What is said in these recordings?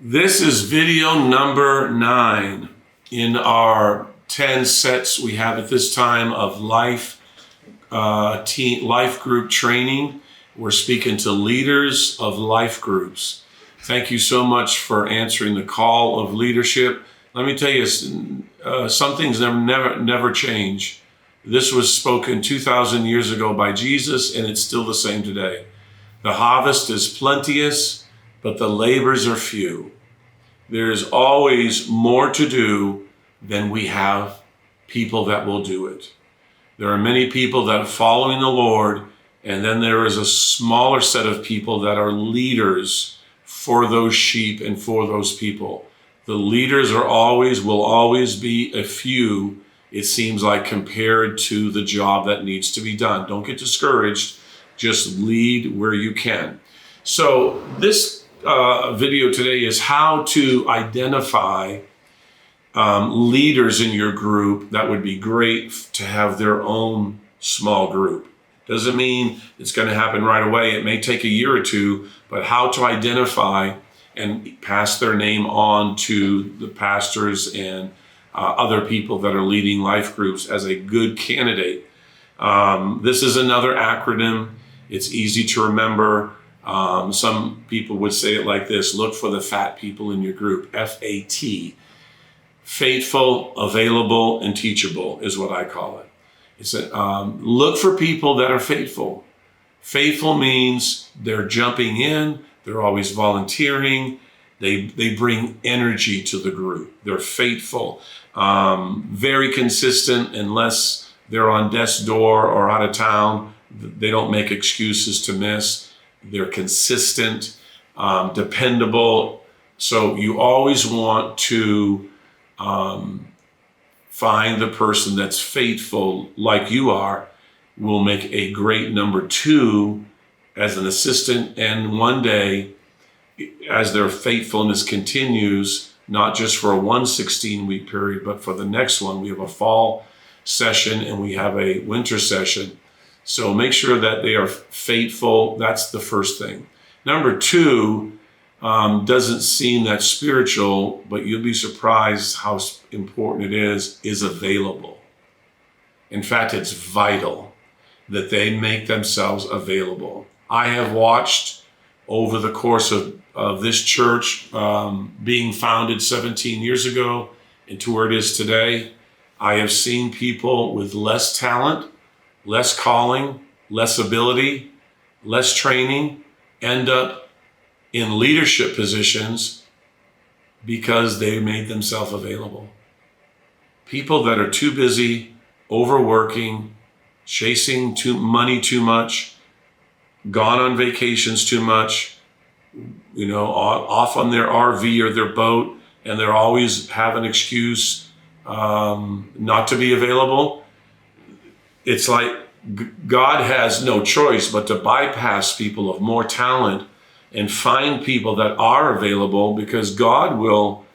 This is video number 9 in our 10 sets we have at this time of life group training. We're speaking to leaders of life groups. Thank you so much for answering the call of leadership. Let me tell you, some things never change. This was spoken 2,000 years ago by Jesus, and it's still the same today. The harvest is plenteous, but the labors are few. There is always more to do than we have people that will do it. There are many people that are following the Lord, and then there is a smaller set of people that are leaders for those sheep and for those people. The leaders will always be a few, it seems like, compared to the job that needs to be done. Don't get discouraged. Just lead where you can. So this video today is how to identify leaders in your group that would be great to have their own small group. Doesn't mean it's going to happen right away. It may take a year or two, but how to identify and pass their name on to the pastors and other people that are leading life groups as a good candidate. This is another acronym. It's easy to remember. Some people would say it like this: look for the fat people in your group. FAT. Faithful, available, and teachable is what I call it. It's look for people that are faithful. Faithful means they're jumping in, they're always volunteering, they bring energy to the group. They're faithful, very consistent. Unless they're on death's door or out of town, they don't make excuses to miss. They're consistent, dependable. So you always want to find the person that's faithful like you are, will make a great number 2 as an assistant. And one day, as their faithfulness continues, not just for a 116-week period, but for the next one, we have a fall session and we have a winter session. So make sure that they are faithful. That's the first thing. Number 2, doesn't seem that spiritual, but you'll be surprised how important it is available. In fact, it's vital that they make themselves available. I have watched over the course of this church being founded 17 years ago into where it is today. I have seen people with less talent, less calling, less ability, less training end up in leadership positions because they made themselves available. People that are too busy, overworking, chasing money too much, gone on vacations too much, off on their RV or their boat, and they're always have an excuse not to be available. It's like God has no choice but to bypass people of more talent and find people that are available, because God will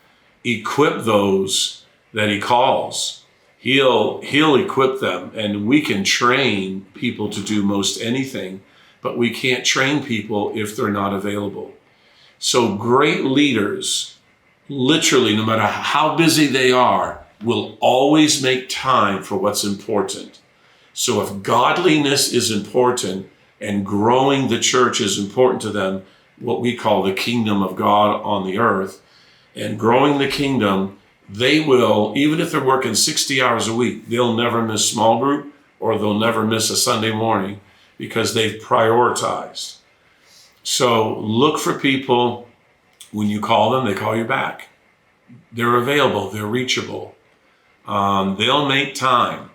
equip those that he calls. He'll equip them, and we can train people to do most anything, but we can't train people if they're not available. So great leaders, literally, no matter how busy they are, will always make time for what's important. So if godliness is important and growing the church is important to them, what we call the kingdom of God on the earth, and growing the kingdom, they will, even if they're working 60 hours a week, they'll never miss small group, or they'll never miss a Sunday morning, because they've prioritized. So look for people. When you call them, they call you back. They're available, they're reachable. They'll make time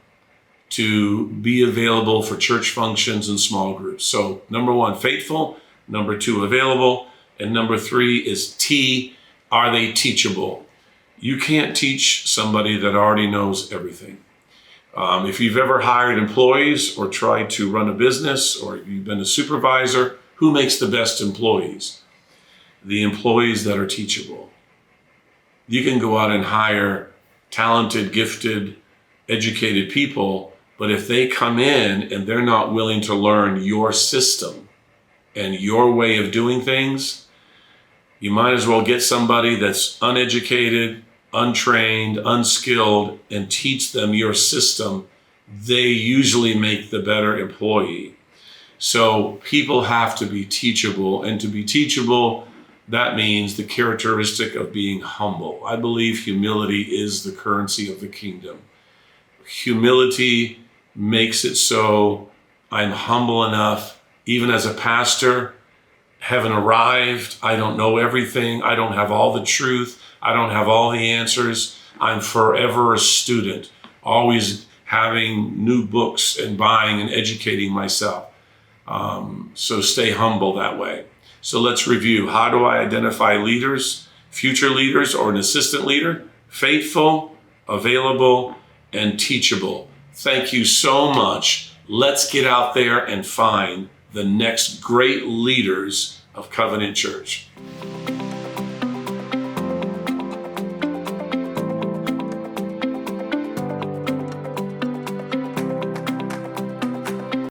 to be available for church functions and small groups. So number 1, faithful. Number 2, available. And number 3 is T, are they teachable? You can't teach somebody that already knows everything. If you've ever hired employees or tried to run a business, or you've been a supervisor, who makes the best employees? The employees that are teachable. You can go out and hire talented, gifted, educated people, but if they come in and they're not willing to learn your system and your way of doing things, You might as well get somebody that's uneducated, untrained, unskilled, and teach them your system. They usually make the better employee. So people have to be teachable, and to be teachable, that means the characteristic of being humble. I believe humility is the currency of the kingdom. Humility makes it so I'm humble enough, even as a pastor, haven't arrived. I don't know everything. I don't have all the truth. I don't have all the answers. I'm forever a student, always having new books and buying and educating myself. So stay humble that way. So let's review. How do I identify leaders, future leaders, or an assistant leader? Faithful, available, and teachable. Thank you so much. Let's get out there and find the next great leaders of Covenant Church.